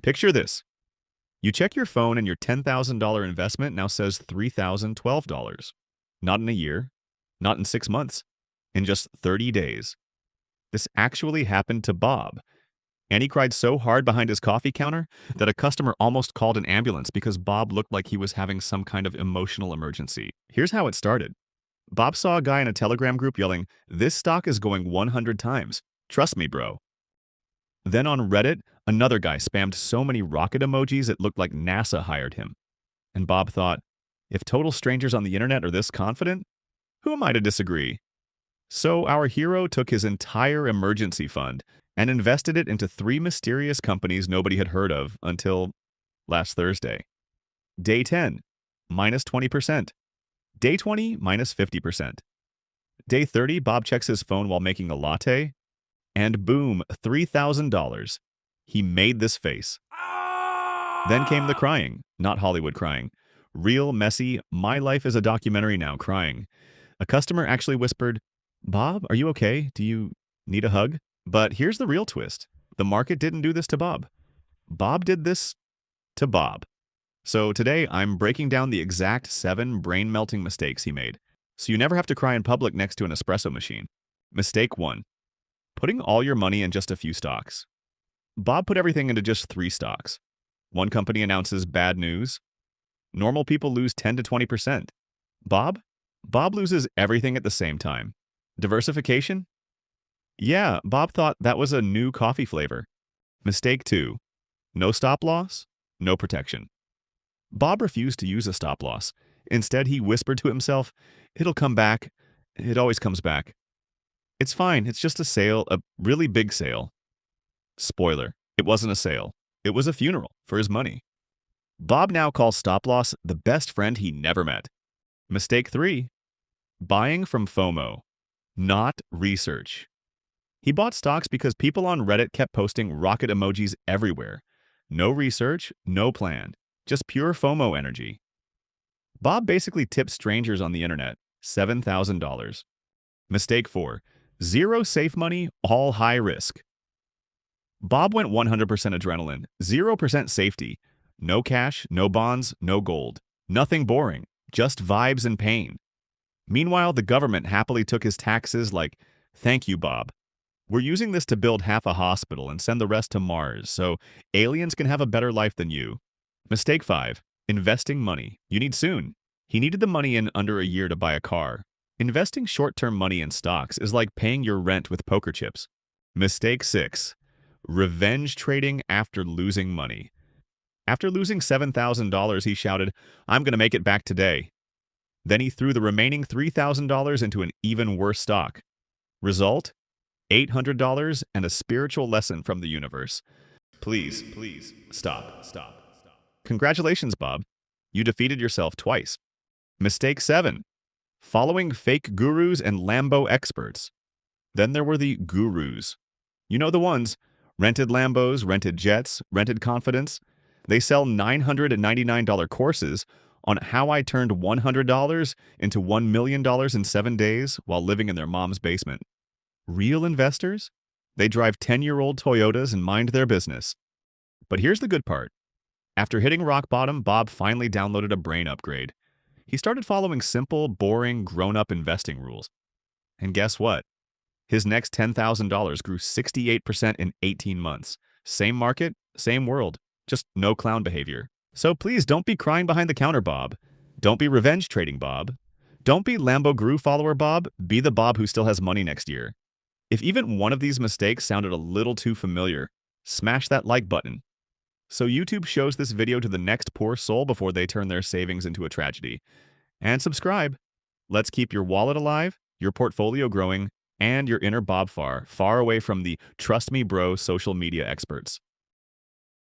Picture this. You check your phone and your $10,000 investment now says $3,012. Not in a year, not in 6 months, in just 30 days. This actually happened to Bob. And he cried so hard behind his coffee counter that a customer almost called an ambulance because Bob looked like he was having some kind of emotional emergency. Here's how it started. Bob saw a guy in a Telegram group yelling, "This stock is going 100 times. Trust me, bro." Then on Reddit, another guy spammed so many rocket emojis it looked like NASA hired him. And Bob thought, if total strangers on the internet are this confident, who am I to disagree? So our hero took his entire emergency fund and invested it into three mysterious companies nobody had heard of until last Thursday. Day 10, minus 20%. Day 20, minus 50%. Day 30, Bob checks his phone while making a latte, and boom, $3,000. He made this face. Then came the crying, not Hollywood crying. Real, messy, my life is a documentary now crying. A customer actually whispered, "Bob, are you okay? Do you need a hug?" But here's the real twist. The market didn't do this to Bob. Bob did this to Bob. So today, I'm breaking down the exact 7 brain-melting mistakes he made, so you never have to cry in public next to an espresso machine. Mistake 1. Putting all your money in just a few stocks. Bob put everything into just 3 stocks. One company announces bad news. Normal people lose 10 to 20%. Bob loses everything at the same time. Diversification? Yeah, Bob thought that was a new coffee flavor. Mistake 2. No stop loss, no protection. Bob refused to use a stop loss. Instead, he whispered to himself, "It'll come back. It always comes back. It's fine, it's just a sale, a really big sale." Spoiler, it wasn't a sale. It was a funeral for his money. Bob now calls stop loss the best friend he never met. Mistake 3. Buying from FOMO, not research. He bought stocks because people on Reddit kept posting rocket emojis everywhere. No research, no plan, just pure FOMO energy. Bob basically tipped strangers on the internet $7,000. Mistake 4. Zero safe money, all high risk. Bob went 100% adrenaline, 0% safety. No cash, no bonds, no gold. Nothing boring, just vibes and pain. Meanwhile, the government happily took his taxes like, "Thank you, Bob. We're using this to build half a hospital and send the rest to Mars, so aliens can have a better life than you." Mistake 5. Investing money. You need soon. He needed the money in under a year to buy a car. Investing short-term money in stocks is like paying your rent with poker chips. Mistake 6. Revenge trading after losing money. After losing $7,000, he shouted, "I'm going to make it back today." Then he threw the remaining $3,000 into an even worse stock. Result? $800 and a spiritual lesson from the universe. Please, stop. Congratulations, Bob. You defeated yourself twice. Mistake 7. Following fake gurus and lambo experts. Then there were the gurus. You know the ones. Rented Lambos, rented jets, rented confidence. They sell $999 courses on how I turned $100 into $1 million in 7 days while living in their mom's basement. Real investors? They drive 10-year-old Toyotas and mind their business. But here's the good part. After hitting rock bottom, Bob finally downloaded a brain upgrade. He started following simple, boring, grown-up investing rules. And guess what? His next $10,000 grew 68% in 18 months. Same market, same world, just no clown behavior. So please don't be crying behind the counter, Bob. Don't be revenge trading, Bob. Don't be Lambo Guru follower, Bob. Be the Bob who still has money next year. If even one of these mistakes sounded a little too familiar, smash that like button. So YouTube shows this video to the next poor soul before they turn their savings into a tragedy. And subscribe. Let's keep your wallet alive, your portfolio growing, and your inner Bob far away from the trust me bro social media experts.